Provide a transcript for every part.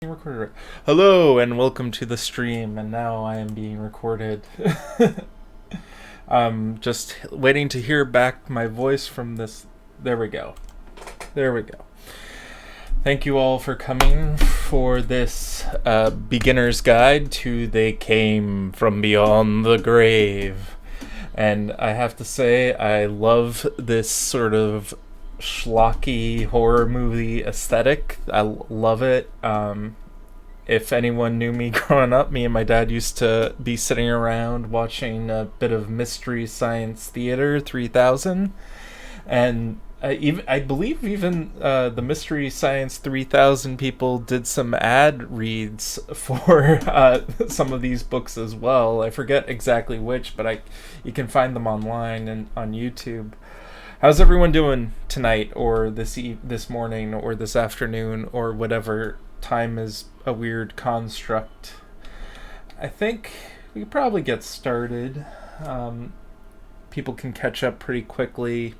Recorded. Hello and welcome to the stream, and now I am being recorded. Just waiting to hear back my voice from this. There we go. There we go. Thank you all for coming for this beginner's guide to They Came From Beyond the Grave. And I have to say, I love this sort of schlocky horror movie aesthetic. I love it. If anyone knew me growing up, me and my dad used to be sitting around watching a bit of Mystery Science Theater 3000, and I believe even the Mystery Science 3000 people did some ad reads for some of these books as well. I forget exactly which, but you can find them online and on YouTube. How's everyone doing tonight, or this morning, or this afternoon, or whatever time is a weird construct? I think we could probably get started. People can catch up pretty quickly.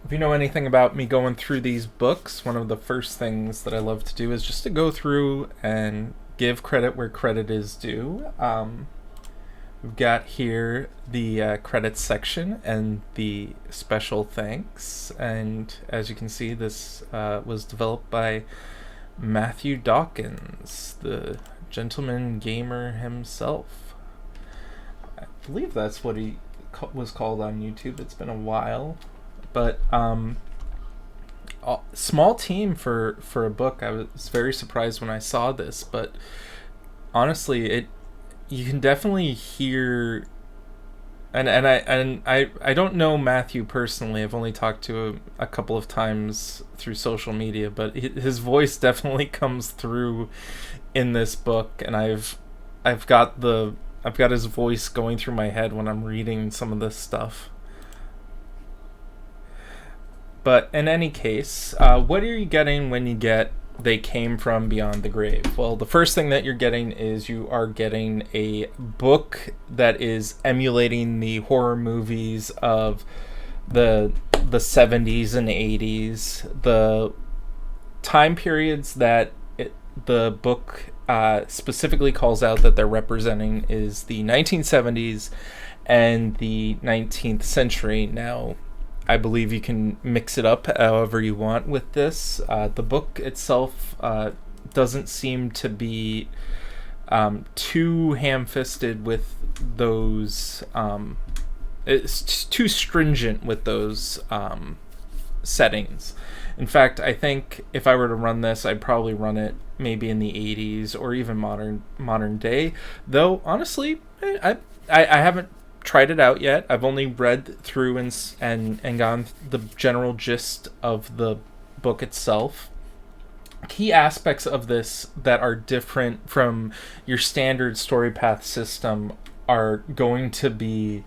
If you know anything about me going through these books, one of the first things that I love to do is just to go through and give credit where credit is due. We've got here the credits section and the special thanks, and as you can see, this was developed by Matthew Dawkins, the gentleman gamer himself. I believe that's what he was called on YouTube. It's been a while, but small team for a book. I was very surprised when I saw this, but honestly, you can definitely hear, and I don't know Matthew personally. I've only talked to him a couple of times through social media, but his voice definitely comes through in this book, and I've got his voice going through my head when I'm reading some of this stuff. But in any case, what are you getting when you get They Came From Beyond the Grave? Well, the first thing that you're getting is you are getting a book that is emulating the horror movies of the 70s and 80s. The time periods that the book specifically calls out that they're representing is the 1970s and the 19th century. Now, I believe you can mix it up however you want with this. The book itself doesn't seem to be too ham-fisted with those. It's too stringent with those settings. In fact, I think if I were to run this, I'd probably run it maybe in the 80s or even modern day. Though honestly, I haven't tried it out yet. I've only read through and gone the general gist of the book itself. Key aspects of this that are different from your standard story path system are going to be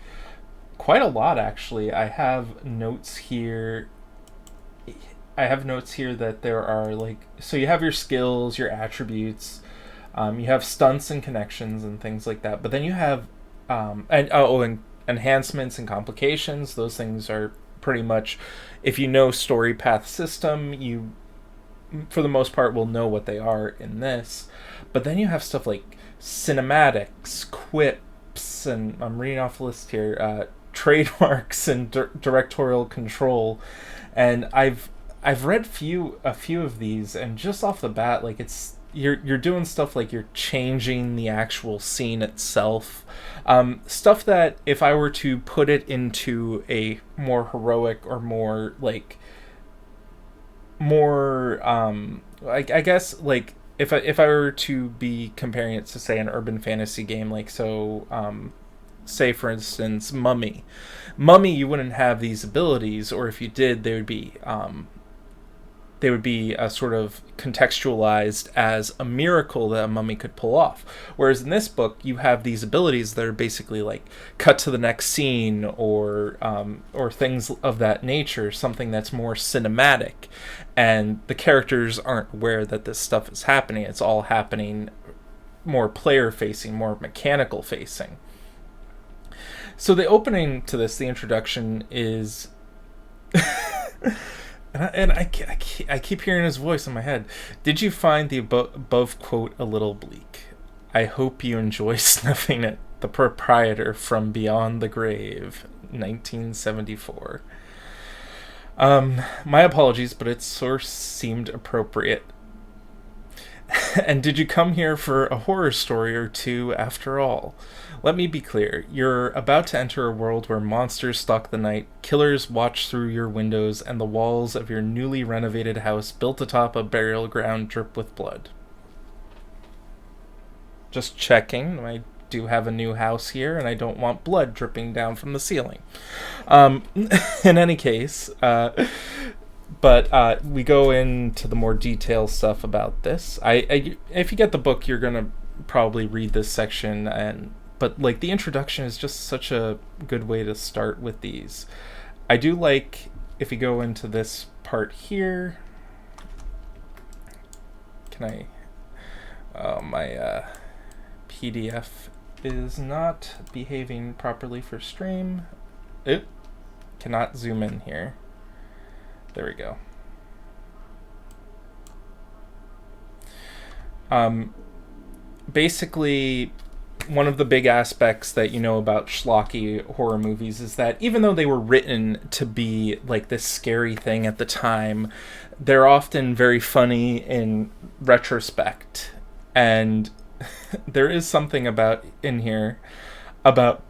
quite a lot, actually. I have notes here that there are, like, so you have your skills, your attributes, you have stunts and connections and things like that, but then you have and enhancements and complications. Those things are pretty much, if you know story path system, you for the most part will know what they are in this. But then you have stuff like cinematics, quips, and I'm reading off the list here, trademarks and directorial control. And I've read a few of these, and just off the bat, like, it's you're doing stuff like you're changing the actual scene itself. Stuff that if I were to put it into a more heroic or more I guess, like, if I were to be comparing it to, say, an urban fantasy game, like, so say for instance Mummy, you wouldn't have these abilities, or if you did, they would be sort of contextualized as a miracle that a mummy could pull off. Whereas in this book, you have these abilities that are basically like cut to the next scene, or things of that nature, something that's more cinematic. And the characters aren't aware that this stuff is happening. It's all happening more player-facing, more mechanical-facing. So the opening to this, the introduction, is I keep hearing his voice in my head. Did you find the above quote a little bleak? I hope you enjoy snuffing at the proprietor from beyond the grave, 1974. My apologies, but its source seemed appropriate. And did you come here for a horror story or two after all? Let me be clear. You're about to enter a world where monsters stalk the night, killers watch through your windows, and the walls of your newly renovated house built atop a burial ground drip with blood. Just checking. I do have a new house here, and I don't want blood dripping down from the ceiling. In any case, but we go into the more detailed stuff about this. If you get the book, you're gonna probably read this section, but like the introduction is just such a good way to start with these. I do like if you go into this part here. Can I? My PDF is not behaving properly for stream. Oop. Cannot zoom in here. There we go. Basically, one of the big aspects that you know about schlocky horror movies is that even though they were written to be like this scary thing at the time, they're often very funny in retrospect. And there is something about in here about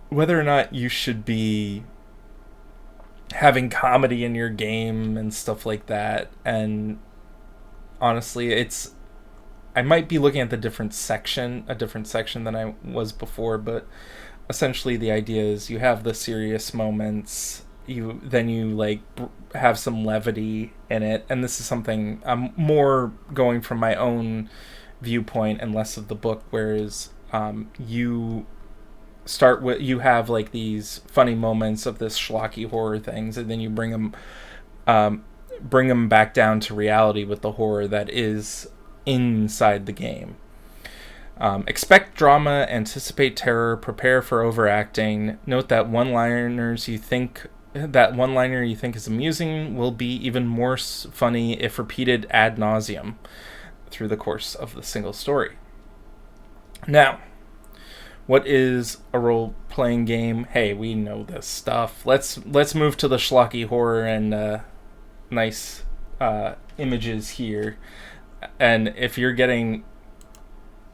whether or not you should be having comedy in your game and stuff like that. And honestly, I might be looking at a different section than I was before, but essentially the idea is you have the serious moments, you like have some levity in it, and this is something I'm more going from my own viewpoint and less of the book, whereas you have like these funny moments of this schlocky horror things, and then you bring them back down to reality with the horror that is inside the game. Expect drama, anticipate terror, prepare for overacting. Note that one-liner you think is amusing will be even more funny if repeated ad nauseum through the course of the single story. Now, what is a role-playing game? Hey, we know this stuff. Let's move to the schlocky horror and nice images here. And if you're getting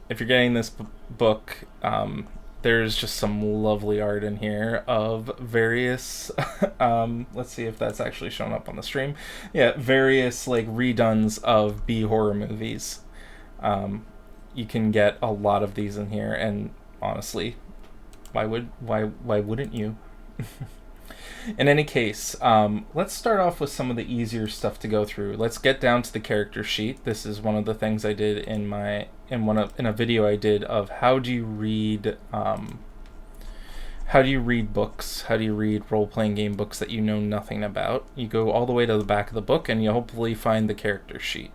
this book, there's just some lovely art in here of various let's see if that's actually shown up on the stream. Yeah, various like redones of B horror movies. You can get a lot of these in here, and honestly, why wouldn't you? In any case, let's start off with some of the easier stuff to go through. Let's get down to the character sheet. This is one of the things I did in a video I did of how do you read books? How do you read role-playing game books that you know nothing about? You go all the way to the back of the book, and you hopefully find the character sheet.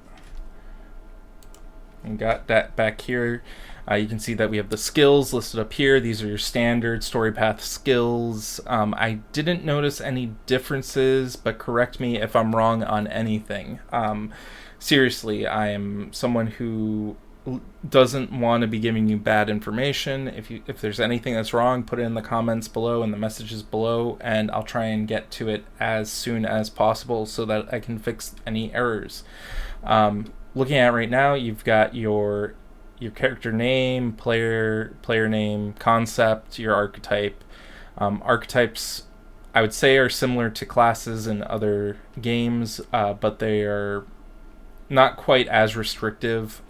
And got that back here. You can see that we have the skills listed up here. These are your standard story path skills. I didn't notice any differences, but correct me if I'm wrong on anything. Seriously, I am someone who doesn't want to be giving you bad information. If there's anything that's wrong, put it in the comments below and the messages below, and I'll try and get to it as soon as possible so that I can fix any errors. Looking at right now, you've got your character name, player name, concept, your archetype. Archetypes, I would say, are similar to classes in other games, but they are not quite as restrictive.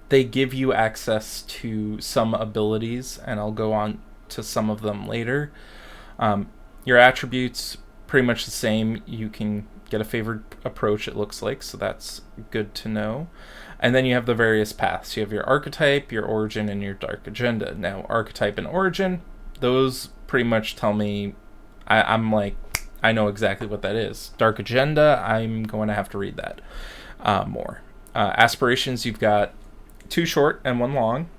They give you access to some abilities, and I'll go on to some of them later. Your attributes, pretty much the same. You can get a favored approach, it looks like, so that's good to know. And then you have the various paths. You have your archetype, your origin, and your dark agenda. Now, archetype and origin, those pretty much tell me, I'm like, I know exactly what that is. Dark agenda, I'm going to have to read that more. Aspirations, you've got 2 short and 1 long,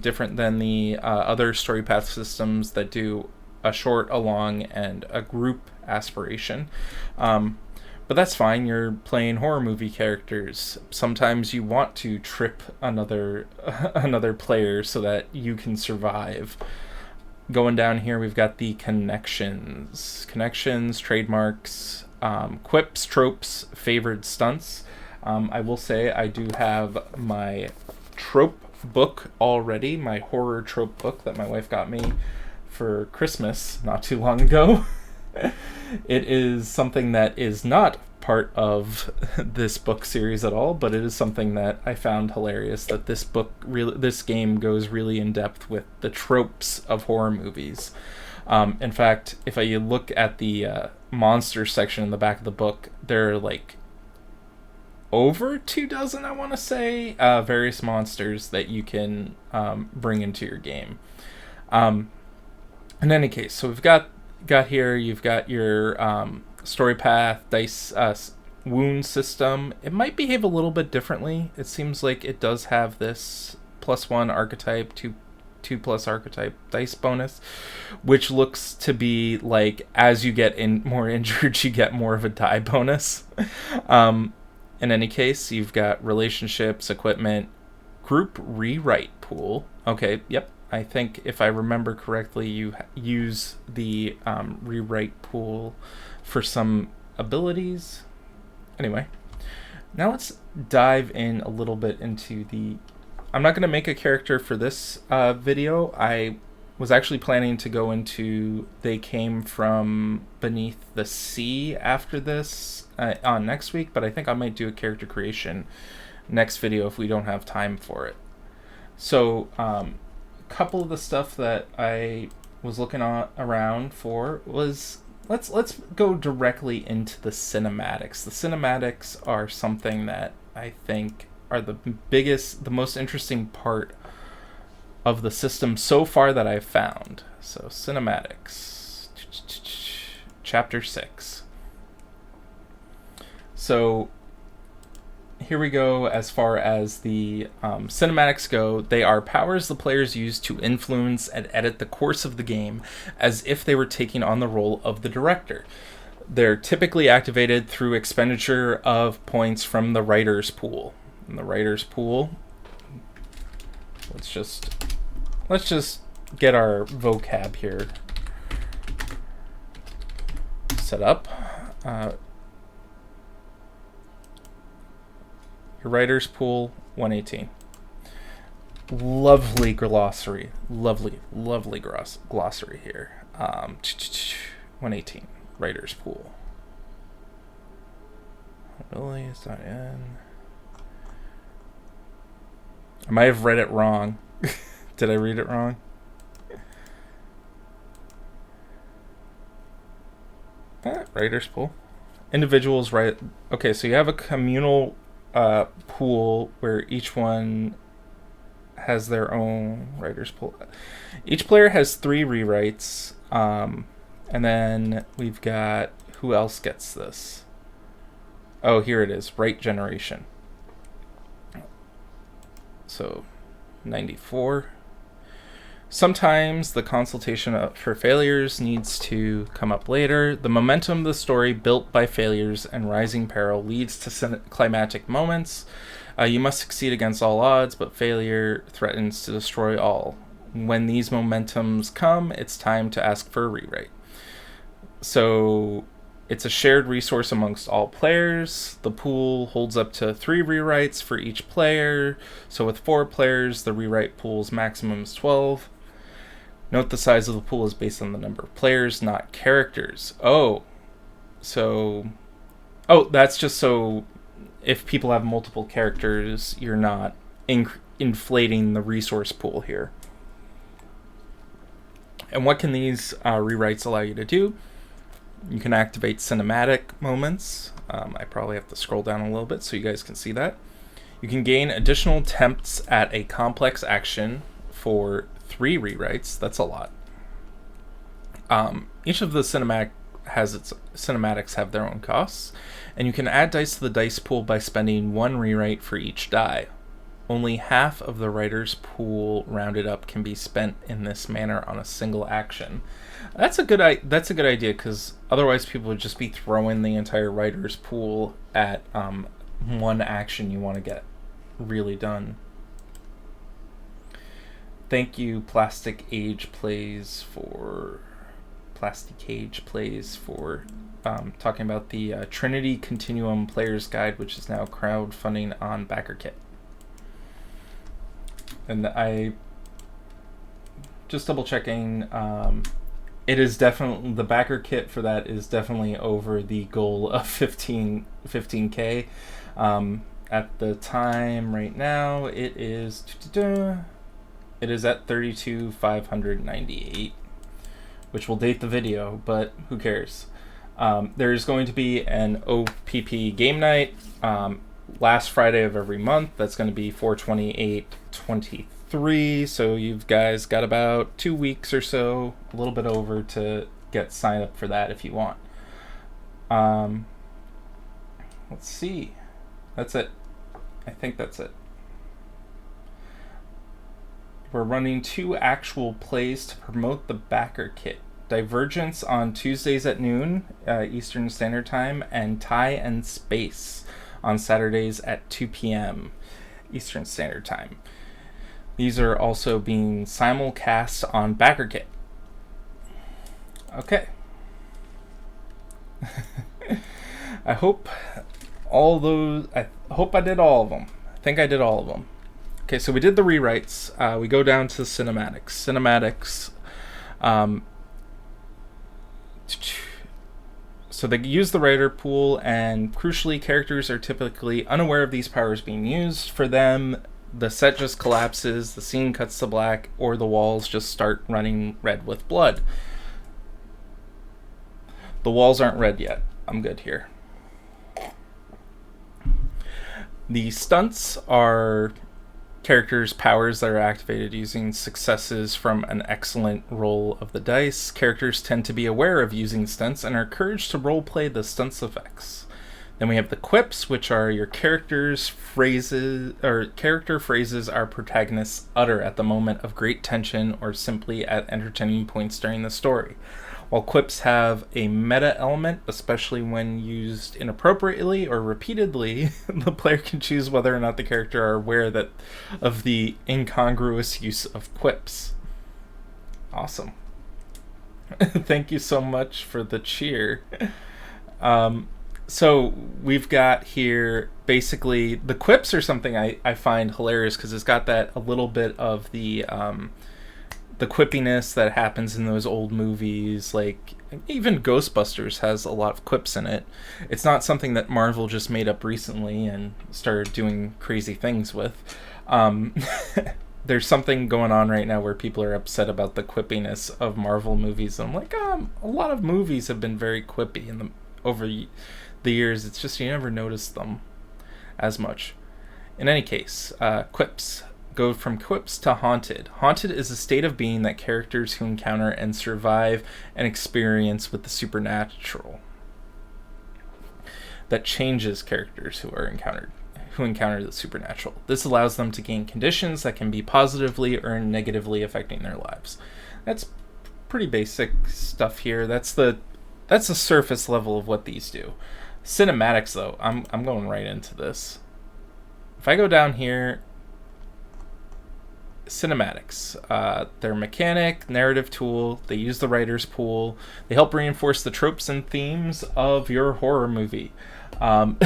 different than the other story path systems that do a short, a long, and a group aspiration. But that's fine. You're playing horror movie characters. Sometimes you want to trip another another player so that you can survive. Going down here, we've got the connections, trademarks, quips, tropes, favored stunts. I will say I do have my trope book already, my horror trope book that my wife got me for Christmas not too long ago. It is something that is not part of this book series at all, but it is something that I found hilarious, that this game goes really in depth with the tropes of horror movies. In fact, if you look at the monster section in the back of the book, there are like over 24, I want to say, various monsters that you can bring into your game. In any case, so we've got here, you've got your story path, dice wound system. It might behave a little bit differently. It seems like it does have this +1 archetype, 2+ archetype dice bonus, which looks to be like as you get more injured, you get more of a die bonus. In any case, you've got relationships, equipment, group rewrite pool. Okay, yep. I think if I remember correctly, you use the rewrite pool for some abilities. Anyway, now let's dive in a little bit into the... I'm not going to make a character for this video. I was actually planning to go into They Came From Beneath the Sea after this on next week, but I think I might do a character creation next video if we don't have time for it. So, couple of the stuff that I was looking around for was let's go directly into the cinematics. The cinematics are something that I think are the most interesting part of the system so far that I've found. So cinematics, chapter 6. So here we go. As far as the cinematics go, they are powers the players use to influence and edit the course of the game as if they were taking on the role of the director. They're typically activated through expenditure of points from the writer's pool. In the writer's pool, let's just get our vocab here set up. Your writer's pool, 118. Lovely glossary. Lovely glossary here. 118. Writer's pool. Really? It's not in. I might have read it wrong. Did I read it wrong? Writer's pool. Individuals write. Okay, so you have a communal pool where each one has their own writer's pool. Each player has 3 rewrites, and then we've got, who else gets this? Oh, here it is, write generation. So 94. Sometimes the consultation for failures needs to come up later. The momentum of the story built by failures and rising peril leads to climactic moments. You must succeed against all odds, but failure threatens to destroy all. When these momentums come, it's time to ask for a rewrite. So it's a shared resource amongst all players. The pool holds up to 3 rewrites for each player. So with 4 players, the rewrite pool's maximum is 12. Note the size of the pool is based on the number of players, not characters. That's just so if people have multiple characters, you're not inflating the resource pool here. And what can these rewrites allow you to do? You can activate cinematic moments. I probably have to scroll down a little bit so you guys can see that. You can gain additional attempts at a complex action for 3 rewrites. That's a lot. Each of the cinematics have their own costs, and you can add dice to the dice pool by spending 1 rewrite for each die. Only half of the writer's pool rounded up can be spent in this manner on a single action. That's a good idea, because otherwise people would just be throwing the entire writer's pool at one action you want to get really done. Thank you, Plastic Age Plays, for talking about the Trinity Continuum Player's Guide, which is now crowdfunding on BackerKit. And I just double checking. It is definitely, the backer kit for that is definitely over the goal of 15K. At the time right now, it is at 32,598, which will date the video, but who cares? There's going to be an OPP game night last Friday of every month. That's going to be 4/28/23. So you guys got about 2 weeks or so, a little bit over, to get signed up for that if you want. Let's see. That's it. I think that's it. We're running 2 actual plays to promote the backer kit. Divergence on Tuesdays at noon Eastern Standard Time, and Tie and Space on Saturdays at 2 p.m. Eastern Standard Time. These are also being simulcast on BackerKit. Okay. I hope I did all of them. I think I did all of them. Okay, so we did the rewrites. We go down to cinematics. So they use the writer pool, and crucially, characters are typically unaware of these powers being used. For them, the set just collapses, the scene cuts to black, or the walls just start running red with blood. The walls aren't red yet. I'm good here. The stunts are characters' powers that are activated using successes from an excellent roll of the dice. Characters tend to be aware of using stunts and are encouraged to roleplay the stunts effects. Then we have the quips, which are your character phrases our protagonists utter at the moment of great tension or simply at entertaining points during the story. While quips have a meta element, especially when used inappropriately or repeatedly, the player can choose whether or not the character are aware of the incongruous use of quips. Awesome. Thank you so much for the cheer. So we've got here, basically, the quips are something I find hilarious, because it's got that a little bit of the quippiness that happens in those old movies. Like, even Ghostbusters has a lot of quips in it. It's not something that Marvel just made up recently and started doing crazy things with. There's something going on right now where people are upset about the quippiness of Marvel movies. And I'm like, a lot of movies have been very quippy over the years. It's just you never notice them as much. In any case, quips go from quips to haunted. Haunted is a state of being that characters who encounter and survive an experience with the supernatural that changes characters who encounter the supernatural. This allows them to gain conditions that can be positively or negatively affecting their lives. That's pretty basic stuff here. That's the surface level of what these do. Cinematics, though, I'm going right into this. If I go down here, cinematics, they're a mechanic, narrative tool. They use the writer's pool. They help reinforce the tropes and themes of your horror movie. Heighten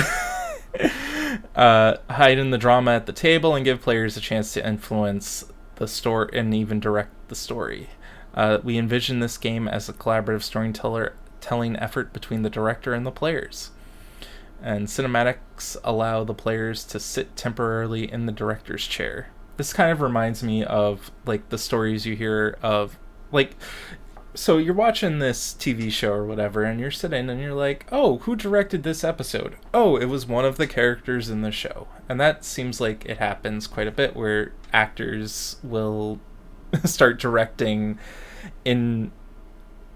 the drama at the table and give players a chance to influence the story and even direct the story. We envision this game as a collaborative storytelling effort between the director and the players. And cinematics allow the players to sit temporarily in the director's chair. This kind of reminds me of, like, the stories you hear of, like, so you're watching this TV show or whatever, and you're sitting and you're like, oh, who directed this episode? Oh, it was one of the characters in the show. And that seems like it happens quite a bit, where actors will start directing in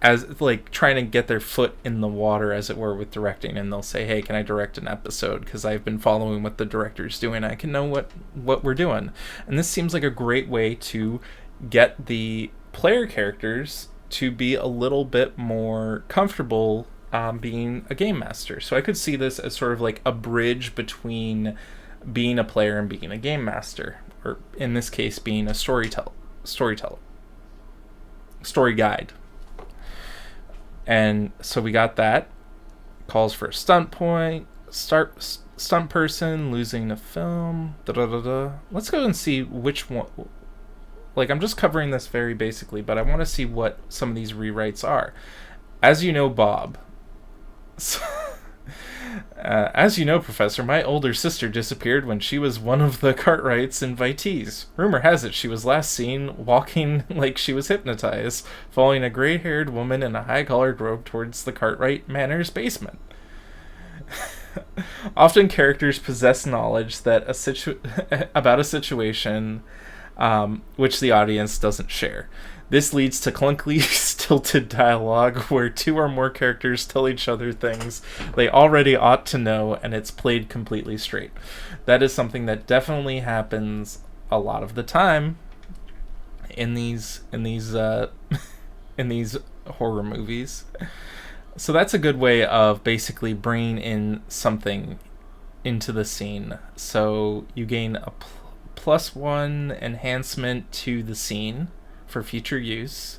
as like trying to get their foot in the water, as it were, with directing, and they'll say, hey, can I direct an episode, because I've been following what the director's doing, I can know what we're doing. And this seems like a great way to get the player characters to be a little bit more comfortable being a game master. So I could see this as sort of like a bridge between being a player and being a game master, or in this case being a story guide. And so we got that. Calls for a stunt person, losing a film. Let's go and see which one. Like, I'm just covering this very basically, but I want to see what some of these rewrites are. As you know, Bob. As you know, Professor, my older sister disappeared when she was one of the Cartwright's invitees. Rumor has it she was last seen walking like she was hypnotized, following a gray-haired woman in a high-collared robe towards the Cartwright Manor's basement. Often characters possess knowledge that about a situation which the audience doesn't share. This leads to clunkily stilted dialogue where two or more characters tell each other things they already ought to know, and it's played completely straight. That is something that definitely happens a lot of the time in these in these horror movies. So that's a good way of basically bringing in something into the scene. So you gain a +1 enhancement to the scene for future use.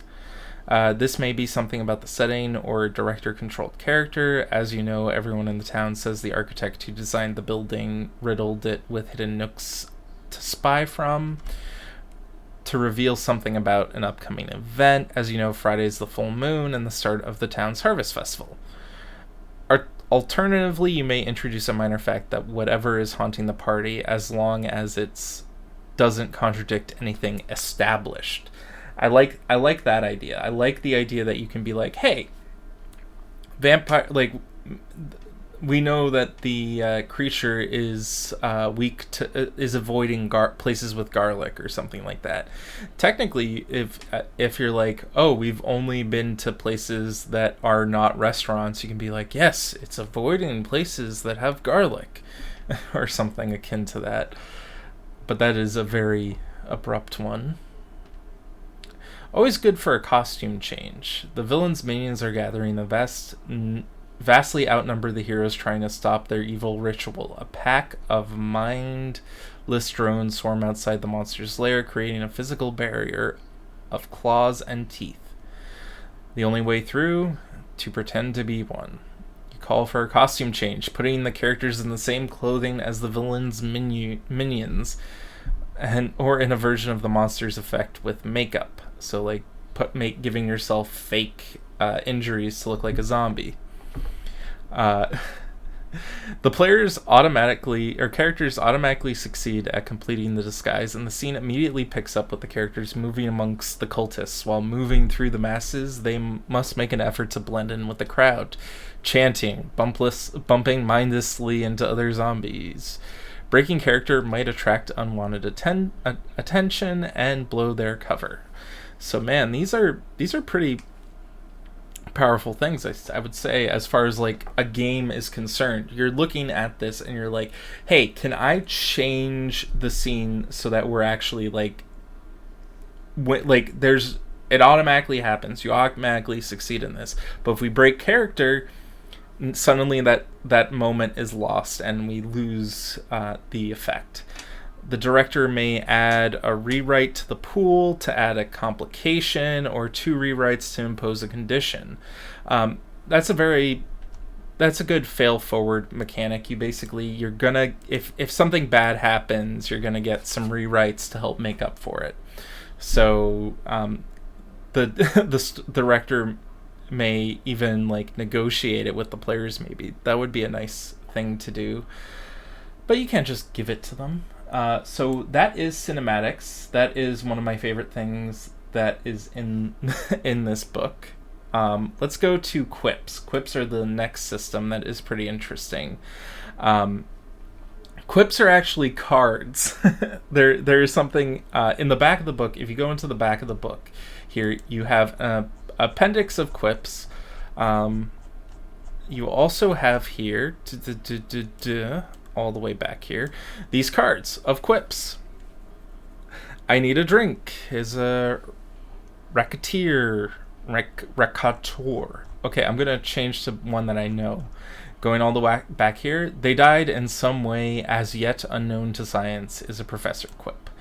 This may be something about the setting or director-controlled character. As you know, everyone in the town says the architect who designed the building riddled it with hidden nooks to spy from. To reveal something about an upcoming event. As you know, Friday is the full moon and the start of the town's harvest festival. Alternatively, you may introduce a minor fact that whatever is haunting the party, as long as it doesn't contradict anything established. I like that idea. I like the idea that you can be like, hey, vampire, like, we know that the creature is weak to is avoiding places with garlic or something like that. Technically, if you're like, oh, we've only been to places that are not restaurants, you can be like, yes, it's avoiding places that have garlic, or something akin to that. But that is a very abrupt one. Always good for a costume change. The villain's minions are gathering the vastly outnumber the heroes trying to stop their evil ritual. A pack of mindless drones swarm outside the monster's lair, creating a physical barrier of claws and teeth. The only way through, to pretend to be one. You call for a costume change, putting the characters in the same clothing as the villain's minions, or in a version of the monster's effect with makeup. So, like, giving yourself fake injuries to look like a zombie. The characters automatically succeed at completing the disguise, and the scene immediately picks up with the characters moving amongst the cultists. While moving through the masses, they must make an effort to blend in with the crowd, chanting, bumping mindlessly into other zombies. Breaking character might attract unwanted attention and blow their cover. So, man, these are pretty powerful things, I would say, as far as like a game is concerned. You're looking at this and you're like, hey, can I change the scene so that we're actually like it automatically happens, you automatically succeed in this. But if we break character, suddenly that moment is lost and we lose the effect. The director may add a rewrite to the pool to add a complication, or 2 rewrites to impose a condition. That's a good fail-forward mechanic. You're gonna, if something bad happens, you're gonna get some rewrites to help make up for it. So the director may even like negotiate it with the players. Maybe that would be a nice thing to do, but you can't just give it to them. So that is cinematics. That is one of my favorite things that is in this book. Let's go to quips. Quips are the next system that is pretty interesting. Quips are actually cards. There is something in the back of the book. If you go into the back of the book, here you have appendix of quips. You also have here, all the way back here, these cards of quips. I need a drink is a racketeer. Okay, I'm going to change to one that I know. Going all the way back here, they died in some way as yet unknown to science is a professor quip.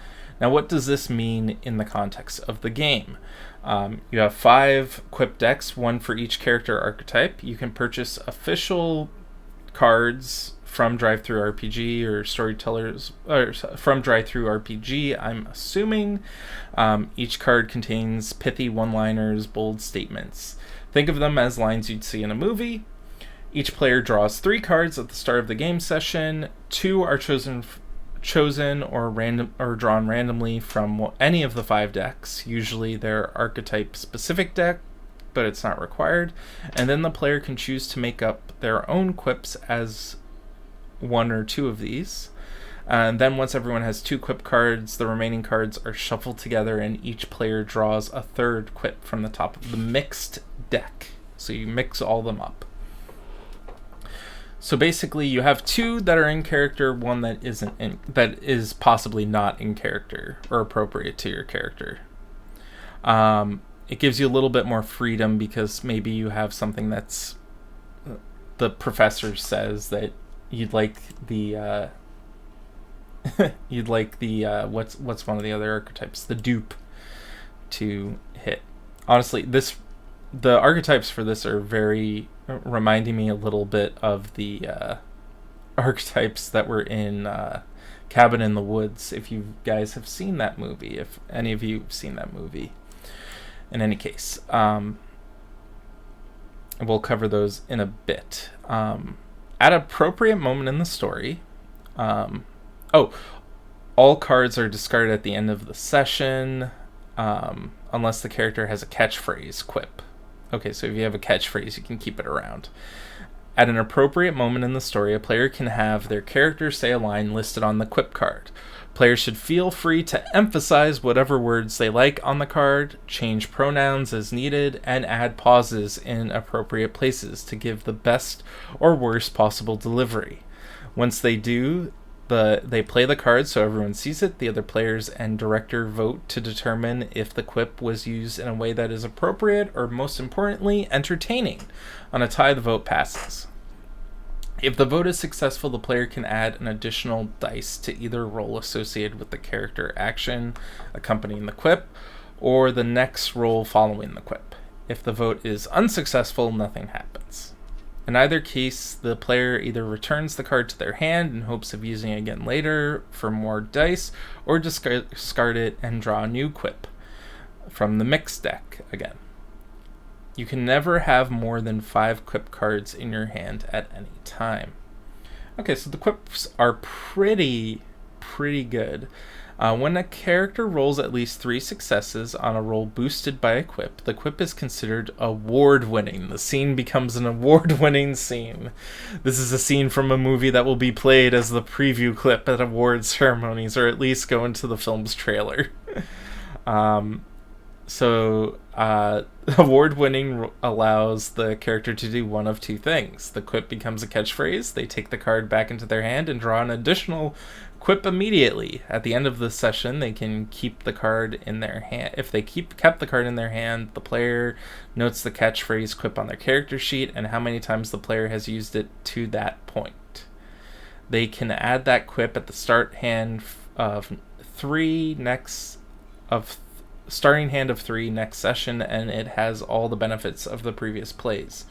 Now, what does this mean in the context of the game? You have 5 quip decks, 1 for each character archetype. You can purchase official cards from DriveThruRPG or Storytellers, or from DriveThruRPG, I'm assuming. Each card contains pithy one-liners, bold statements. Think of them as lines you'd see in a movie. Each player draws 3 cards at the start of the game session. 2 are chosen or drawn randomly from any of the 5 decks. Usually they're archetype specific deck, but it's not required. And then the player can choose to make up their own quips as 1 or 2 of these. And then once everyone has 2 quip cards, the remaining cards are shuffled together and each player draws a 3rd quip from the top of the mixed deck. So you mix all them up. So basically, you have 2 that are in character, 1 that that is possibly not in character or appropriate to your character. It gives you a little bit more freedom because maybe you have something that's the professor says that you'd like the what's one of the other archetypes, the dupe, to hit. Honestly, the archetypes for this are very reminding me a little bit of the archetypes that were in Cabin in the Woods, if you guys have seen that movie, if any of you have seen that movie. In any case, we'll cover those in a bit. At an appropriate moment in the story, all cards are discarded at the end of the session, unless the character has a catchphrase quip. Okay, so if you have a catchphrase, you can keep it around. At an appropriate moment in the story, a player can have their character say a line listed on the quip card. Players should feel free to emphasize whatever words they like on the card, change pronouns as needed, and add pauses in appropriate places to give the best or worst possible delivery. Once they do, they play the card so everyone sees it. The other players and director vote to determine if the quip was used in a way that is appropriate or, most importantly, entertaining. On a tie, the vote passes. If the vote is successful, the player can add an additional dice to either roll associated with the character action accompanying the quip or the next roll following the quip. If the vote is unsuccessful, nothing happens. In either case, the player either returns the card to their hand in hopes of using it again later for more dice, or discard it and draw a new quip from the mixed deck again. You can never have more than 5 quip cards in your hand at any time. Okay, so the quips are pretty good. When a character rolls at least 3 successes on a roll boosted by a quip, the quip is considered award-winning. The scene becomes an award-winning scene. This is a scene from a movie that will be played as the preview clip at award ceremonies, or at least go into the film's trailer. Award-winning allows the character to do one of 2 things. The quip becomes a catchphrase. They take the card back into their hand and draw an additional quip immediately. At the end of the session, they can keep the card in their hand. If they kept the card in their hand, the player notes the catchphrase quip on their character sheet and how many times the player has used it to that point. They can add that quip at the starting hand of 3 next session, and it has all the benefits of the previous plays.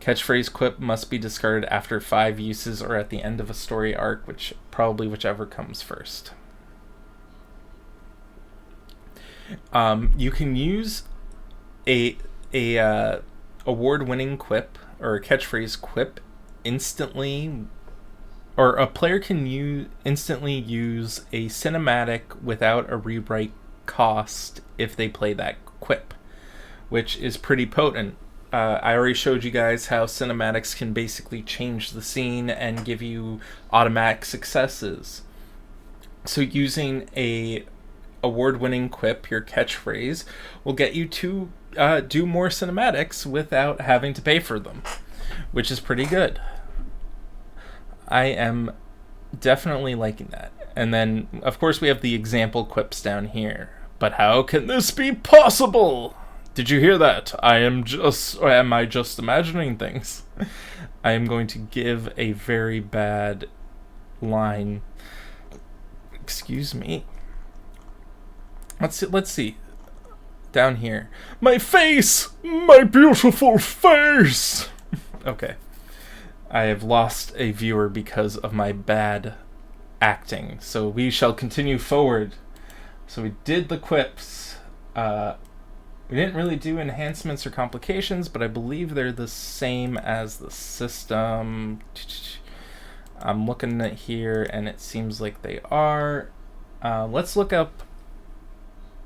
Catchphrase quip must be discarded after 5 uses or at the end of a story arc, whichever comes first. You can use a award-winning quip or a catchphrase quip instantly, or a player can instantly use a cinematic without a rewrite cost if they play that quip, which is pretty potent. I already showed you guys how cinematics can basically change the scene and give you automatic successes. So using a award-winning quip, your catchphrase, will get you 2 do more cinematics without having to pay for them, which is pretty good. I am definitely liking that. And then, of course, we have the example quips down here. But how can this be possible? Did you hear that? Am I just imagining things? I am going to give a very bad line. Excuse me. Let's see. Down here. My face! My beautiful face! Okay. I have lost a viewer because of my bad acting. So we shall continue forward. So we did the quips. We didn't really do enhancements or complications, but I believe they're the same as the system. I'm looking at here, and it seems like they are. Let's look up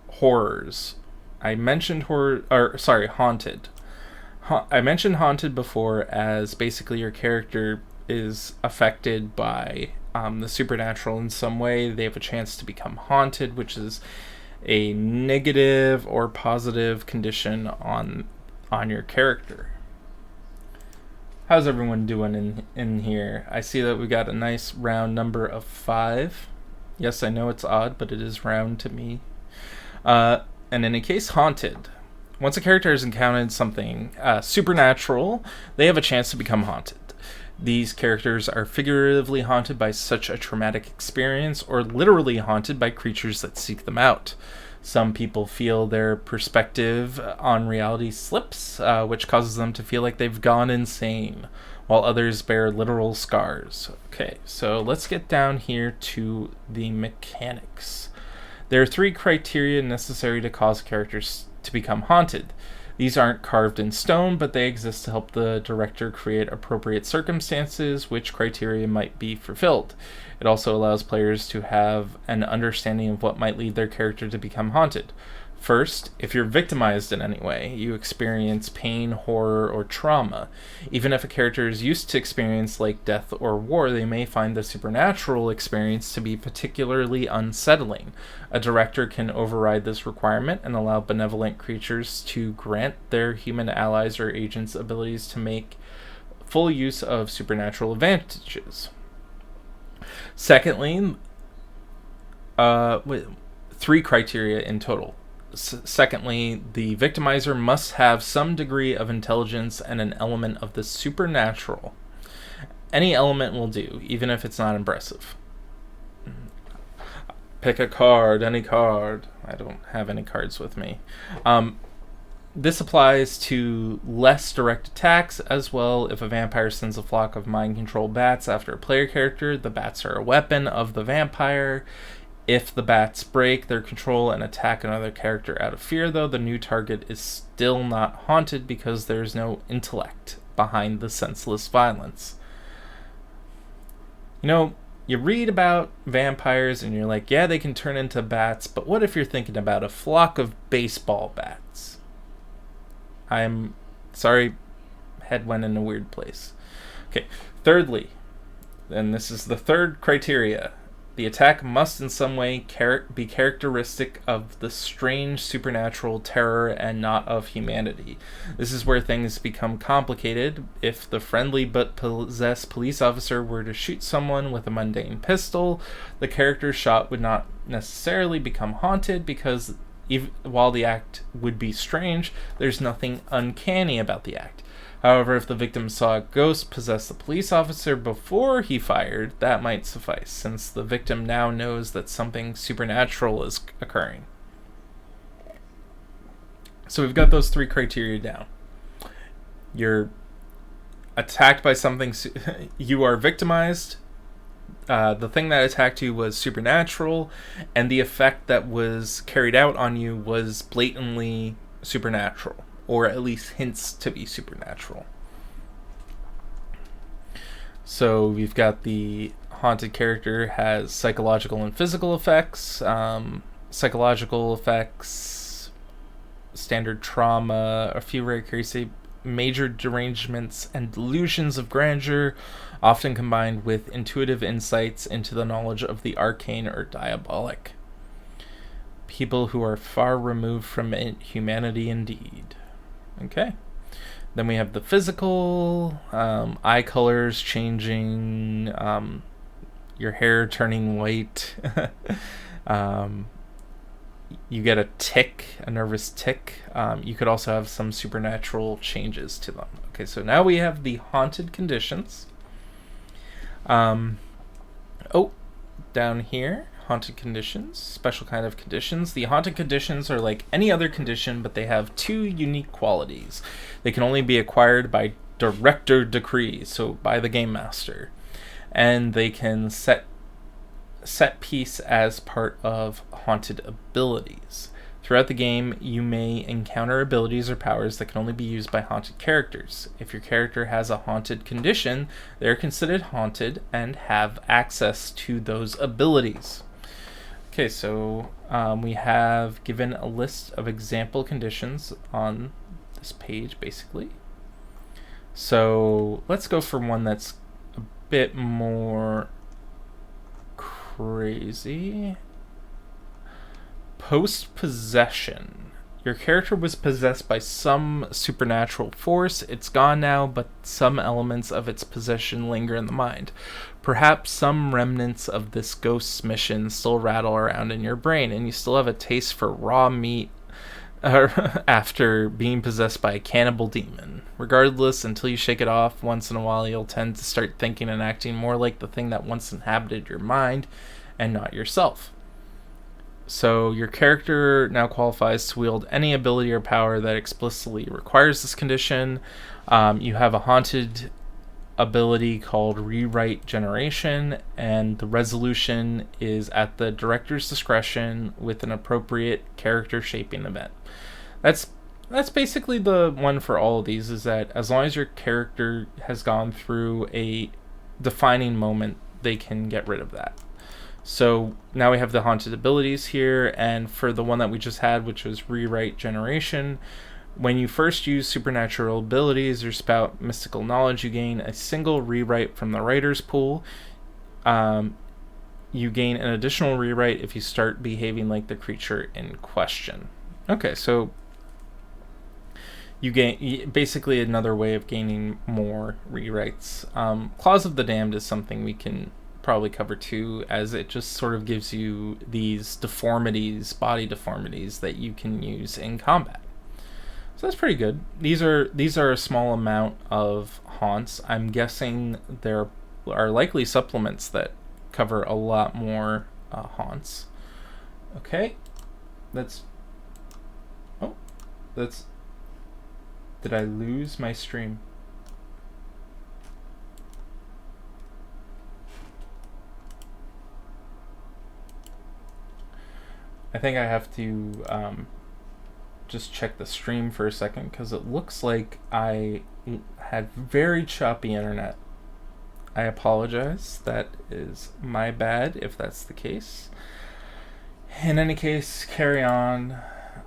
horrors. I mentioned haunted. I mentioned haunted before as basically your character is affected by the supernatural in some way. They have a chance to become haunted, which is a negative or positive condition on your character. How's everyone doing in here? I see that we got a nice round number of 5. Yes, I know it's odd, but it is round to me. And in a case, haunted. Once a character has encountered something supernatural, they have a chance to become haunted. These characters are figuratively haunted by such a traumatic experience, or literally haunted by creatures that seek them out. Some people feel their perspective on reality slips, which causes them to feel like they've gone insane, while others bear literal scars. Okay, so let's get down here to the mechanics. There are 3 criteria necessary to cause characters to become haunted. These aren't carved in stone, but they exist to help the director create appropriate circumstances which criteria might be fulfilled. It also allows players to have an understanding of what might lead their character to become haunted. First, if you're victimized in any way, you experience pain, horror, or trauma. Even if a character is used to experience like death or war, they may find the supernatural experience to be particularly unsettling. A director can override this requirement and allow benevolent creatures to grant their human allies or agents abilities to make full use of supernatural advantages. Secondly, 3 criteria in total. Secondly, the victimizer must have some degree of intelligence and an element of the supernatural. Any element will do, even if it's not impressive. Pick a card, any card. I don't have any cards with me. This applies to less direct attacks as well. If a vampire sends a flock of mind-controlled bats after a player character, the bats are a weapon of the vampire. If the bats break their control and attack another character out of fear, though, the new target is still not haunted because there's no intellect behind the senseless violence. You know, you read about vampires and you're like, yeah, they can turn into bats, but what if you're thinking about a flock of baseball bats? I'm sorry, head went in a weird place. Okay, thirdly, and this is the third criteria, the attack must in some way be characteristic of the strange supernatural terror and not of humanity. This is where things become complicated. If the friendly but possessed police officer were to shoot someone with a mundane pistol, the character shot would not necessarily become haunted because while the act would be strange, there's nothing uncanny about the act. However, if the victim saw a ghost possess the police officer before he fired, that might suffice, since the victim now knows that something supernatural is occurring. So we've got those 3 criteria down. You're attacked by something, you are victimized, the thing that attacked you was supernatural, and the effect that was carried out on you was blatantly supernatural, or at least hints to be supernatural. So we've got the haunted character has psychological and physical effects. Psychological effects, standard trauma, a few rare cases, major derangements, and delusions of grandeur, often combined with intuitive insights into the knowledge of the arcane or diabolic. People who are far removed from humanity indeed. Okay. Then we have the physical, eye colors changing, your hair turning white. You get a tick, a nervous tick. You could also have some supernatural changes to them. Okay, so now we have the haunted conditions. Down here, haunted conditions, special kind of conditions. The haunted conditions are like any other condition, but they have two unique qualities. They can only be acquired by director decree, so by the game master. And they can set piece as part of haunted abilities. Throughout the game, you may encounter abilities or powers that can only be used by haunted characters. If your character has a haunted condition, they are considered haunted and have access to those abilities. Okay, so we have given a list of example conditions on this page, basically. So let's go for one that's a bit more crazy. Post-possession. Your character was possessed by some supernatural force. It's gone now, but some elements of its possession linger in the mind. Perhaps some remnants of this ghost's mission still rattle around in your brain, and you still have a taste for raw meat after being possessed by a cannibal demon. Regardless, until you shake it off, once in a while you'll tend to start thinking and acting more like the thing that once inhabited your mind and not yourself. So your character now qualifies to wield any ability or power that explicitly requires this condition. You have a haunted ability called Rewrite Generation, and the resolution is at the director's discretion with an appropriate character shaping event. That's basically the one for all of these, is that as long as your character has gone through a defining moment, they can get rid of that. So now we have the haunted abilities here, and for the one that we just had, which was Rewrite Generation, when you first use supernatural abilities or spout mystical knowledge, you gain a single rewrite from the writer's pool. You gain an additional rewrite if you start behaving like the creature in question. Okay, so you gain basically another way of gaining more rewrites. Claws of the Damned is something we can probably cover too, as it just sort of gives you these deformities, body deformities, that you can use in combat. So that's pretty good. These are a small amount of haunts. I'm guessing there are likely supplements that cover a lot more haunts. Okay, that's did I lose my stream? I think I have to just check the stream for a second, because it looks like I had very choppy internet. I apologize. That is my bad if that's the case. In any case, carry on.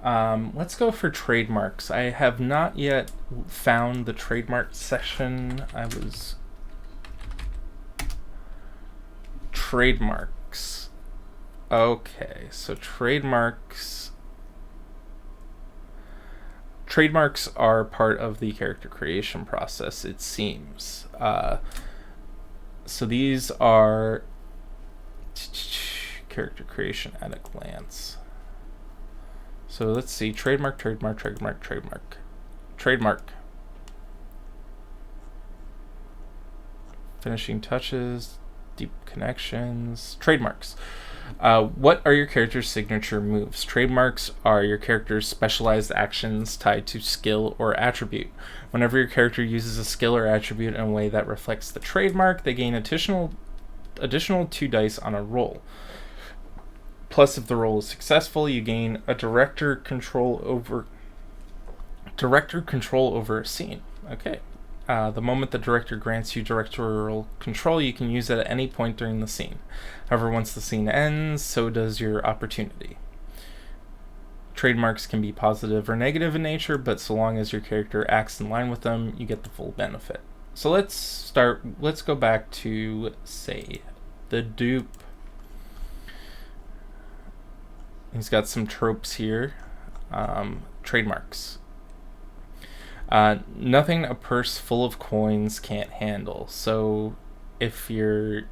Let's go for trademarks. I have not yet found the trademark section. Trademarks. Okay, so trademarks are part of the character creation process, it seems. So these are character creation at a glance. So let's see, trademark. Finishing touches, deep connections, trademarks. What are your character's signature moves? Trademarks are your character's specialized actions tied to skill or attribute. Whenever your character uses a skill or attribute in a way that reflects the trademark, they gain additional 2 dice on a roll. Plus, if the roll is successful, you gain a director control over a scene. Okay. The moment the director grants you directorial control, you can use it at any point during the scene. However, once the scene ends, so does your opportunity. Trademarks can be positive or negative in nature, but so long as your character acts in line with them, you get the full benefit. So let's go back to, say, the dupe. He's got some tropes here. Trademarks. Nothing a purse full of coins can't handle. So if you're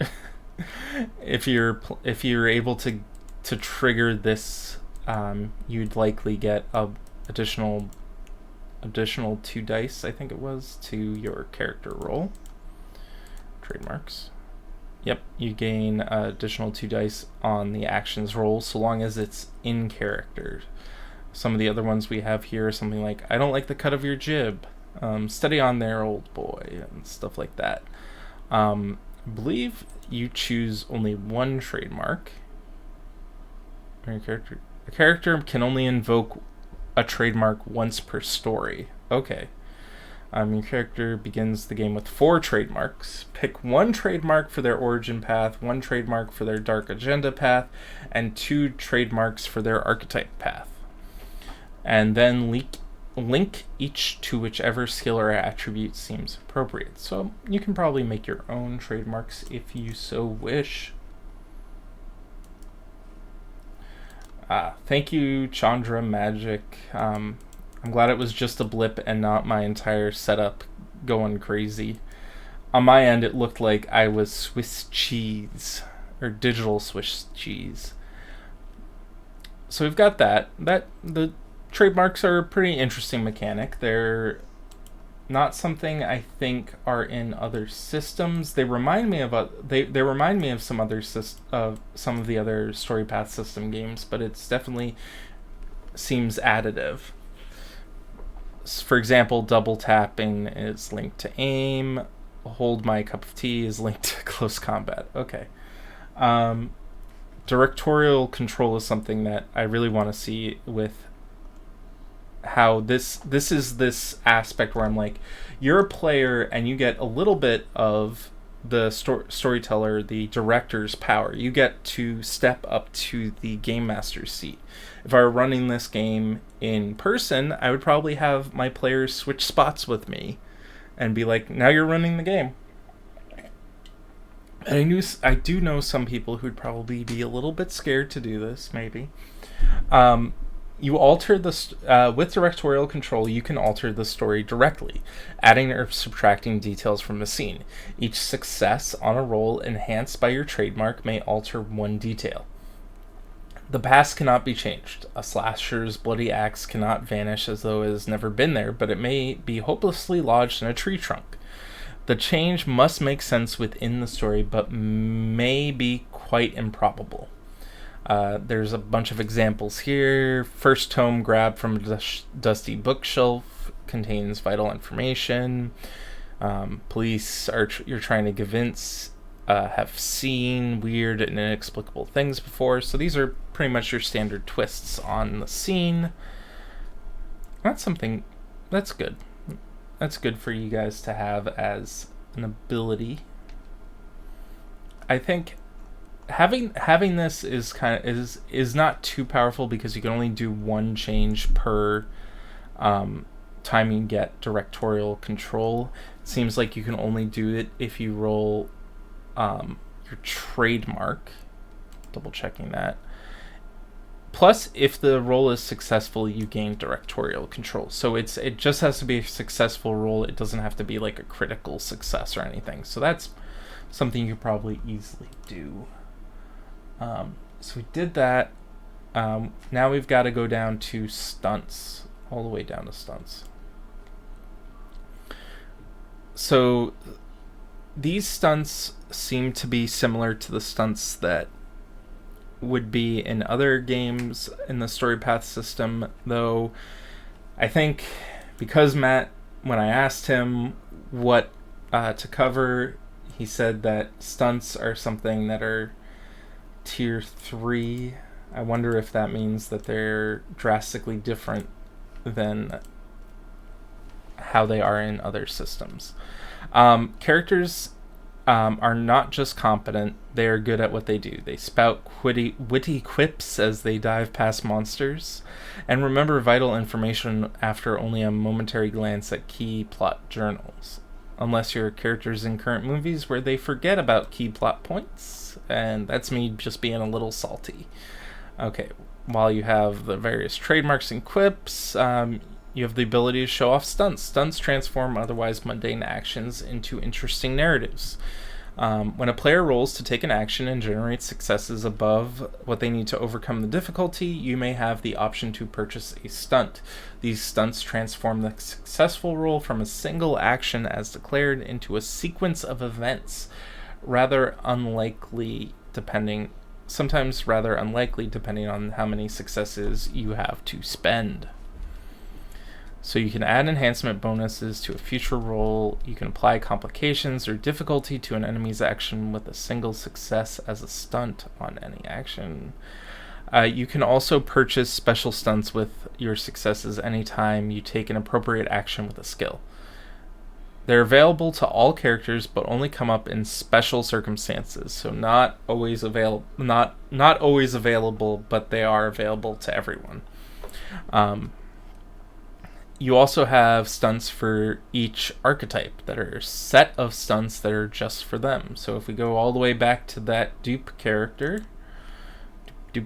if you're able to trigger this, you'd likely get a additional 2 dice, I think it was, to your character roll. Trademarks. Yep, you gain additional 2 dice on the actions roll, so long as it's in character. Some of the other ones we have here are something like, I don't like the cut of your jib, steady on there, old boy, and stuff like that. I believe you choose only one trademark. A character can only invoke a trademark once per story. Okay. Your character begins the game with 4 trademarks. Pick 1 trademark for their origin path, 1 trademark for their dark agenda path, and 2 trademarks for their archetype path. And then link each to whichever skill or attribute seems appropriate. So you can probably make your own trademarks if you so wish. Thank you, Chandra Magic. I'm glad it was just a blip and not my entire setup going crazy. On my end, it looked like I was Swiss cheese, or digital Swiss cheese. So we've got that. The trademarks are a pretty interesting mechanic. They're not something I think are in other systems. They remind me of some other some of the other story path system games, but it's definitely seems additive. For example, double tapping is linked to aim. Hold my cup of tea is linked to close combat. Okay. Directorial control is something that I really want to see with how this is this aspect where I'm like, you're a player and you get a little bit of the storyteller, the director's power. You get to step up to the game master's seat. If I were running this game in person, I would probably have my players switch spots with me and be like, now you're running the game. And I do know some people who'd probably be a little bit scared to do this, maybe. You alter with directorial control, you can alter the story directly, adding or subtracting details from a scene. Each success on a roll enhanced by your trademark may alter 1 detail. The past cannot be changed. A slasher's bloody axe cannot vanish as though it has never been there, but it may be hopelessly lodged in a tree trunk. The change must make sense within the story, but may be quite improbable. There's a bunch of examples here. First tome grabbed from a dusty bookshelf contains vital information. Police you're trying to convince have seen weird and inexplicable things before. So these are pretty much your standard twists on the scene. That's something that's good. That's good for you guys to have as an ability. I think having this is not too powerful because you can only do 1 change per time you get directorial control. It seems like you can only do it if you roll your trademark. Double checking that. Plus, if the roll is successful, you gain directorial control. So it just has to be a successful roll. It doesn't have to be like a critical success or anything. So that's something you could probably easily do. So we did that. Now we've got to go down to stunts, all the way down to stunts. So these stunts seem to be similar to the stunts that would be in other games in the story path system, though I think because Matt, when I asked him what to cover, he said that stunts are something that are tier 3. I wonder if that means that they're drastically different than how they are in other systems. Characters are not just competent, they are good at what they do. They spout witty quips as they dive past monsters, and remember vital information after only a momentary glance at key plot journals. Unless your characters in current movies where they forget about key plot points, and that's me just being a little salty. Okay, while you have the various trademarks and quips, You have the ability to show off stunts. Stunts transform otherwise mundane actions into interesting narratives. When a player rolls to take an action and generates successes above what they need to overcome the difficulty, you may have the option to purchase a stunt. These stunts transform the successful roll from a single action as declared into a sequence of events, sometimes rather unlikely depending on how many successes you have to spend. So you can add enhancement bonuses to a future roll. You can apply complications or difficulty to an enemy's action with a single success as a stunt on any action. You can also purchase special stunts with your successes anytime you take an appropriate action with a skill. They're available to all characters, but only come up in special circumstances. So not always available, but they are available to everyone. You also have stunts for each archetype that are a set of stunts that are just for them. So if we go all the way back to that dupe character, I've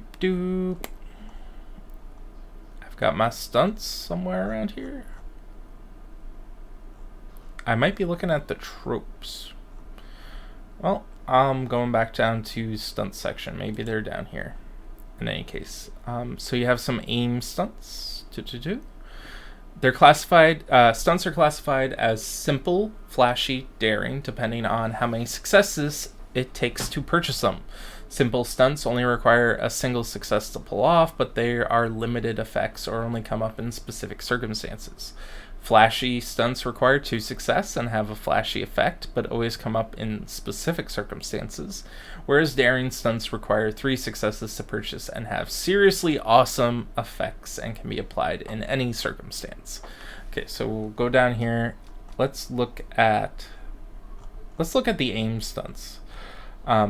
got my stunts somewhere around here. I might be looking at the tropes. Well, I'm going back down to stunts section. Maybe they're down here. In any case, so you have some aim stunts. They're classified. Stunts are classified as simple, flashy, daring, depending on how many successes it takes to purchase them. Simple stunts only require a single success to pull off, but they are limited effects or only come up in specific circumstances. Flashy stunts require 2 success and have a flashy effect, but always come up in specific circumstances, whereas daring stunts require 3 successes to purchase and have seriously awesome effects and can be applied in any circumstance. Okay, so we'll go down here. Let's look at the aim stunts.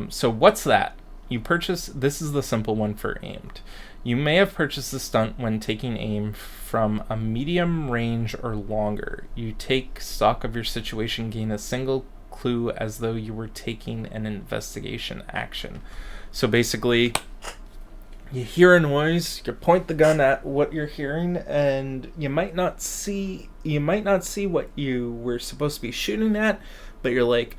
So what's that? You purchase, this is the simple one for aimed. You may have purchased the stunt when taking aim from a medium range or longer. You take stock of your situation, gain a single clue as though you were taking an investigation action. So basically, you hear a noise, you point the gun at what you're hearing, and you might not see what you were supposed to be shooting at, but you're like,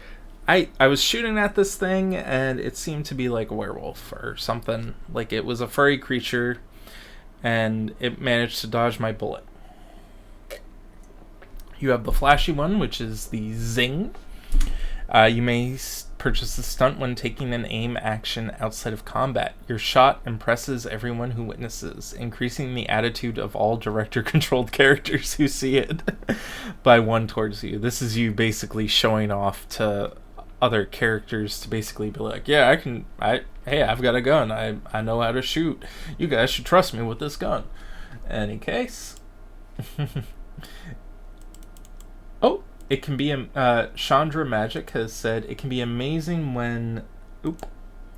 I was shooting at this thing and it seemed to be like a werewolf or something. Like it was a furry creature and it managed to dodge my bullet. You have the flashy one, which is the zing. You may purchase the stunt when taking an aim action outside of combat. Your shot impresses everyone who witnesses, increasing the attitude of all director-controlled characters who see it by 1 towards you. This is you basically showing off to other characters to basically be like, yeah, hey, I've got a gun. I know how to shoot. You guys should trust me with this gun. Any case. Oh, it can be, Chandra Magic has said, it can be amazing when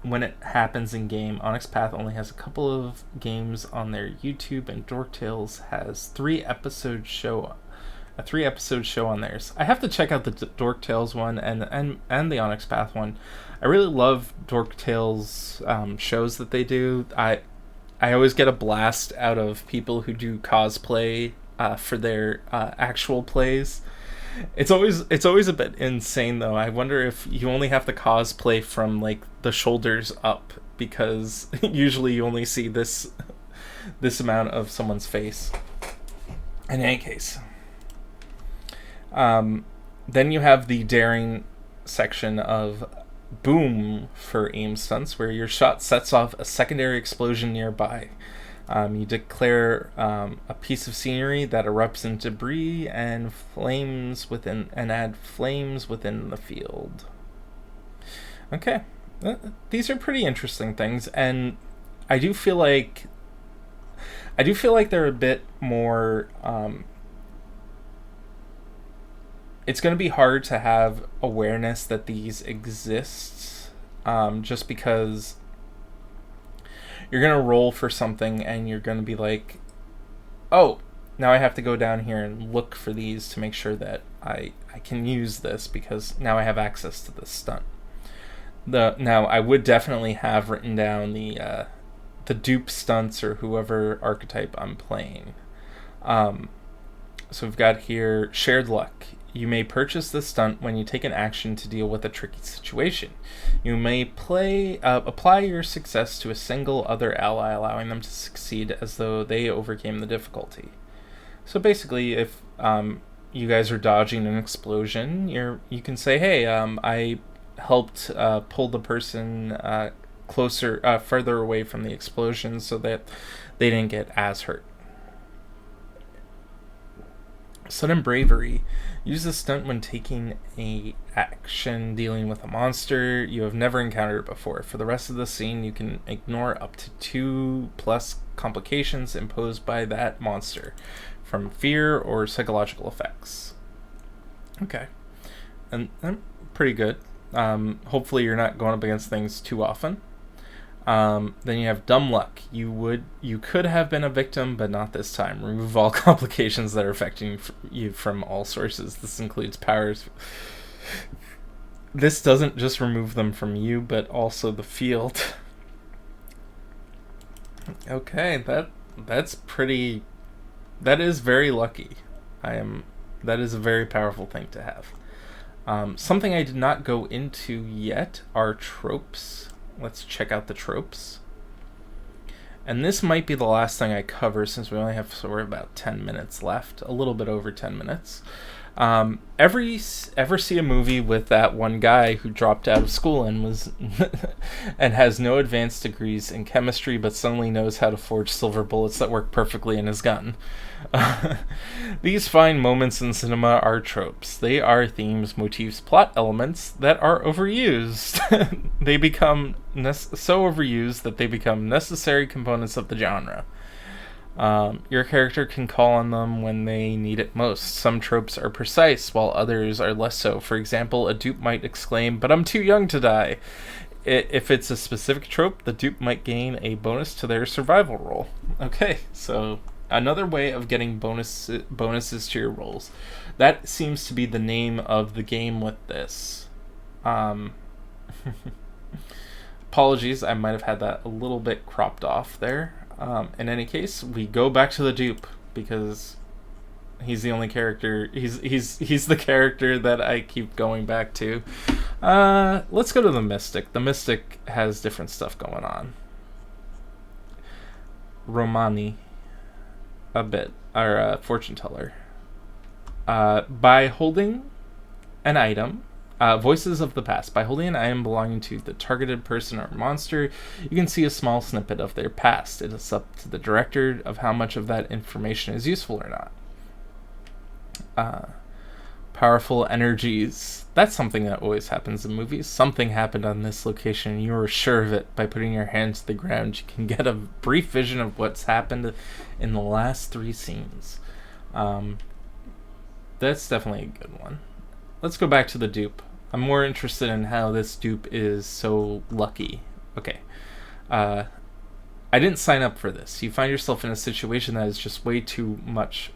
it happens in game. Onyx Path only has a couple of games on their YouTube, and Dork Tales has a 3-episode show on theirs. I have to check out the Dork Tales one and the Onyx Path one. I really love Dork Tales shows that they do. I always get a blast out of people who do cosplay for their actual plays. It's always a bit insane though. I wonder if you only have to cosplay from like the shoulders up, because usually you only see this amount of someone's face. In any case. Then you have the daring section of boom for aim stunts, where your shot sets off a secondary explosion nearby. You declare a piece of scenery that erupts in debris and add flames within the field. Okay, these are pretty interesting things, and I do feel like they're a bit more. It's going to be hard to have awareness that these exist, just because you're going to roll for something and you're going to be like, oh, now I have to go down here and look for these to make sure that I can use this, because now I have access to this stunt. Now I would definitely have written down the dupe stunts or whoever archetype I'm playing. So we've got here shared luck. You may purchase this stunt when you take an action to deal with a tricky situation. You may apply your success to a single other ally, allowing them to succeed as though they overcame the difficulty. So basically, if you guys are dodging an explosion, you can say, "Hey, I helped pull the person further away from the explosion, so that they didn't get as hurt." Sudden bravery. Use this stunt when taking a action dealing with a monster you have never encountered before. For the rest of the scene, you can ignore up to 2+ complications imposed by that monster, from fear or psychological effects. Okay, and pretty good. Hopefully you're not going up against things too often. Then you have dumb luck. You could have been a victim, but not this time. Remove all complications that are affecting you from all sources. This includes powers. This doesn't just remove them from you, but also the field. Okay, that's pretty. That is very lucky. That is a very powerful thing to have. Something I did not go into yet are tropes. Let's check out the tropes. And this might be the last thing I cover, since we only have sort of about 10 minutes left, a little bit over 10 minutes. Ever see a movie with that one guy who dropped out of school and was and has no advanced degrees in chemistry, but suddenly knows how to forge silver bullets that work perfectly in his gun? These fine moments in cinema are tropes. They are themes, motifs, plot elements that are overused. They become so overused that they become necessary components of the genre. Your character can call on them when they need it most. Some tropes are precise, while others are less so. For example, a dupe might exclaim, "But I'm too young to die." If it's a specific trope, the dupe might gain a bonus to their survival roll. Okay, so another way of getting bonuses to your rolls. That seems to be the name of the game with this. Apologies, I might have had that a little bit cropped off there. In any case, we go back to the dupe because he's the only character. He's the character that I keep going back to. Let's go to the mystic. The mystic has different stuff going on. Romani, a bit, or a fortune teller. By holding an item. Voices of the past. By holding an item belonging to the targeted person or monster, you can see a small snippet of their past. It is up to the director of how much of that information is useful or not. Powerful energies. That's something that always happens in movies. Something happened on this location and you were sure of it. By putting your hand to the ground, you can get a brief vision of what's happened in the last 3 scenes. That's definitely a good one. Let's go back to the dupe. I'm more interested in how this dupe is so lucky. Okay. I didn't sign up for this. You find yourself in a situation that is just way too much.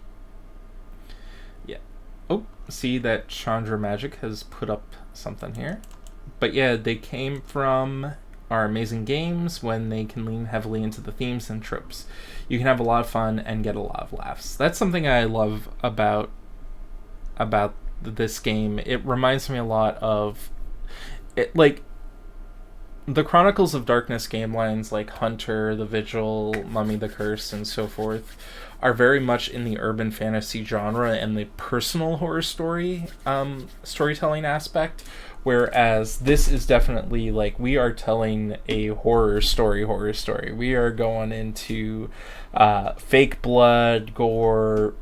Yeah. Oh, see that Chandra Magic has put up something here. But yeah, they came from our amazing games when they can lean heavily into the themes and tropes. You can have a lot of fun and get a lot of laughs. That's something I love about this game. It reminds me a lot of it, like the Chronicles of Darkness game lines like Hunter, The Vigil, Mummy the Curse, and so forth are very much in the urban fantasy genre and the personal horror storytelling aspect, whereas this is definitely like we are telling a horror story. We are going into fake blood, gore,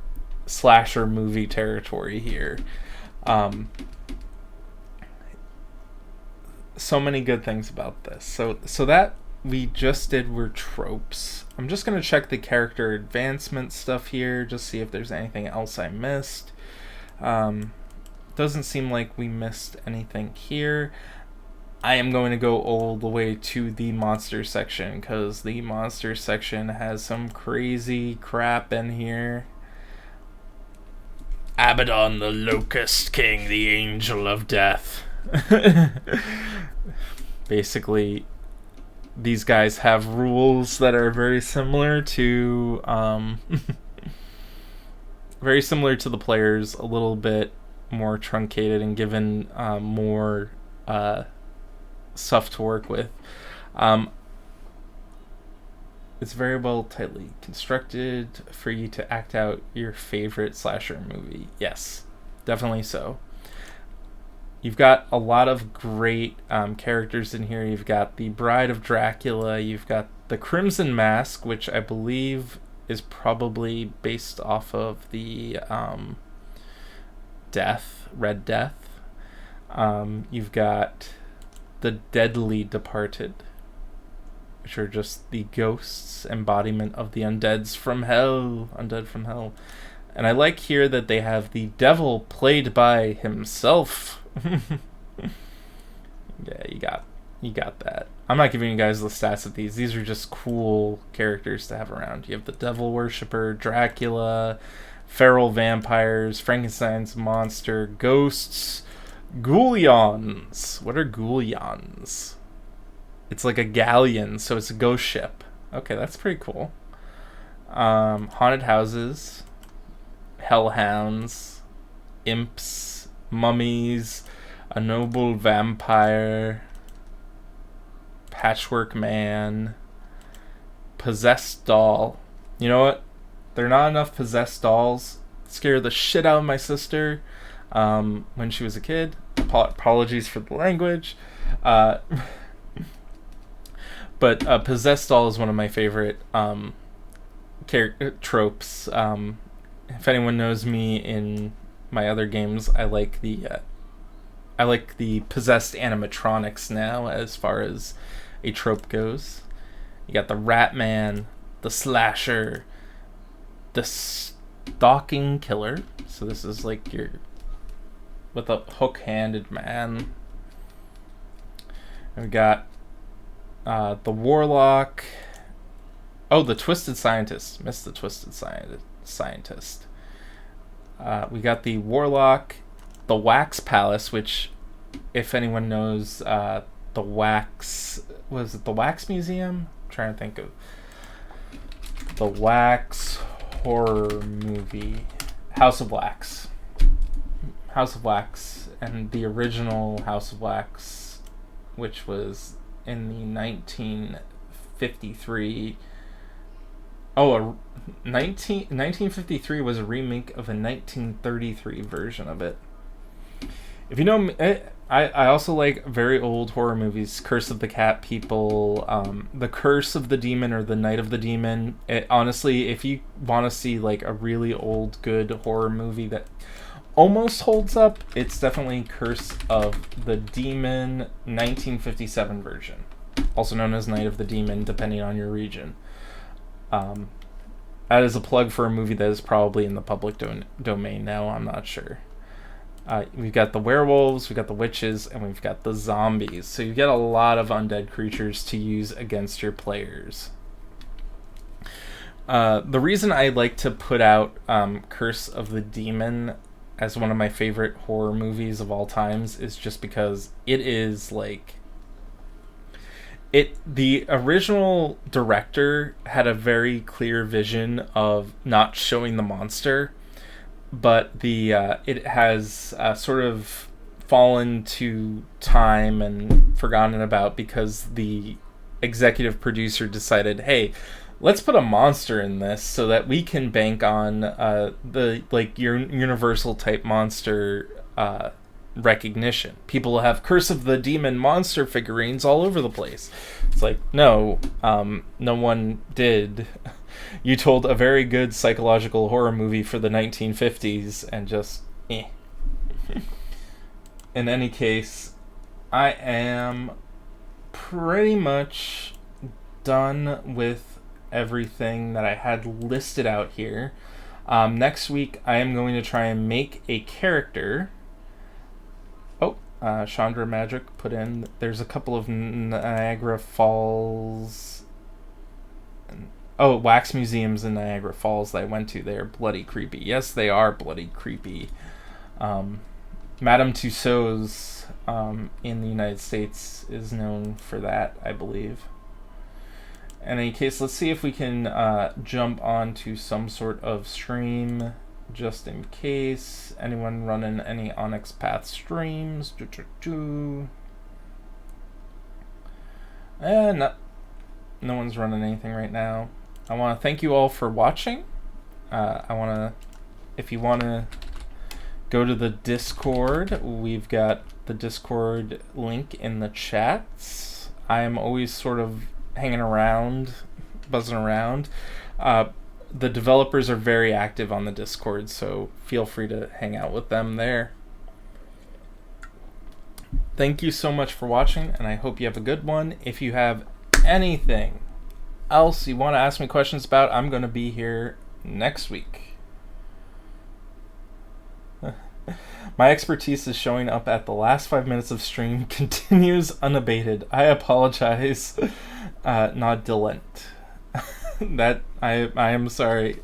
slasher movie territory here. So many good things about this. So that we just did were tropes. I'm just going to check the character advancement stuff here, just see if there's anything else I missed. Doesn't seem like we missed anything here. I am going to go all the way to the monster section, because the monster section has some crazy crap in here. Abaddon, the Locust King, the Angel of Death. Basically, these guys have rules that are very similar to very similar to the players, a little bit more truncated and given more stuff to work with. It's very well tightly constructed for you to act out your favorite slasher movie. Yes, definitely so. You've got a lot of great characters in here. You've got the Bride of Dracula. You've got the Crimson Mask, which I believe is probably based off of the Red Death. You've got the Deadly Departed, which are just the ghosts, embodiment of the undead from hell. And I like here that they have the devil played by himself. Yeah, you got that. I'm not giving you guys the stats of these. These are just cool characters to have around. You have the devil worshipper, Dracula, feral vampires, Frankenstein's monster, ghosts, ghoulions. What are ghoulions? It's like a galleon, so it's a ghost ship. Okay, that's pretty cool. Haunted houses, hellhounds, imps, mummies, a noble vampire, patchwork man, possessed doll. You know what? There are not enough possessed dolls. Scared the shit out of my sister when she was a kid. Apologies for the language. But possessed doll is one of my favorite tropes. If anyone knows me in my other games, I like the possessed animatronics now as far as a trope goes. You got the Rat Man, the Slasher, the Stalking Killer. So this is like your with a hook-handed man. And we got the Warlock. Oh, the Twisted Scientist. Missed the Twisted Scientist. We got the Warlock, the Wax Palace, which, if anyone knows, the Wax... Was it the Wax Museum? I'm trying to think of... The Wax horror movie. House of Wax. House of Wax. And the original House of Wax, which was in the 1953... 1953 was a remake of a 1933 version of it. If you know me, I also like very old horror movies. Curse of the Cat People, The Curse of the Demon or The Night of the Demon. Honestly, if you want to see like a really old good horror movie that almost holds up, it's definitely Curse of the Demon 1957 version, also known as Night of the Demon, depending on your region. That is a plug for a movie that is probably in the public domain now. I'm not sure. We've got the werewolves, we've got the witches, and we've got the zombies. So you get a lot of undead creatures to use against your players. The reason I like to put out Curse of the Demon as one of my favorite horror movies of all times is just because it is like... The original director had a very clear vision of not showing the monster, but it has sort of fallen to time and forgotten about because the executive producer decided, hey, let's put a monster in this so that we can bank on the like your universal type monster recognition. People have Curse of the Demon monster figurines all over the place. It's like, no one did. You told a very good psychological horror movie for the 1950s and just In any case, I am pretty much done with everything that I had listed out here. Next week I am going to try and make a character. Chandra Magic put in, there's a couple of Niagara Falls, wax museums in Niagara Falls that I went to. They're bloody creepy. Yes, they are bloody creepy. Madame Tussauds in the United States is known for that, I believe. In any case, let's see if we can jump onto some sort of stream just in case. Anyone running any Onyx Path streams? No one's running anything right now. I want to thank you all for watching. If you want to go to the Discord, we've got the Discord link in the chats. I am always sort of hanging around, buzzing around. The developers are very active on the Discord, so feel free to hang out with them there. Thank you so much for watching, and I hope you have a good one. If you have anything else you want to ask me questions about, I'm going to be here next week. My expertise is showing up at the last 5 minutes of stream continues unabated. I apologize. Nodulent. That I am sorry.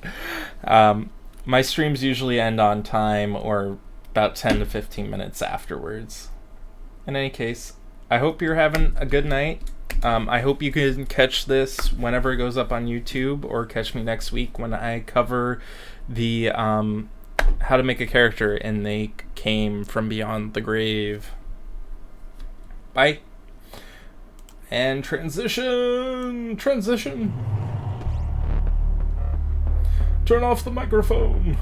My streams usually end on time or about 10 to 15 minutes afterwards. In any case, I hope you're having a good night. I hope you can catch this whenever it goes up on YouTube, or catch me next week when I cover the how to make a character and They Came From Beyond the Grave. Bye. And transition. Turn off the microphone.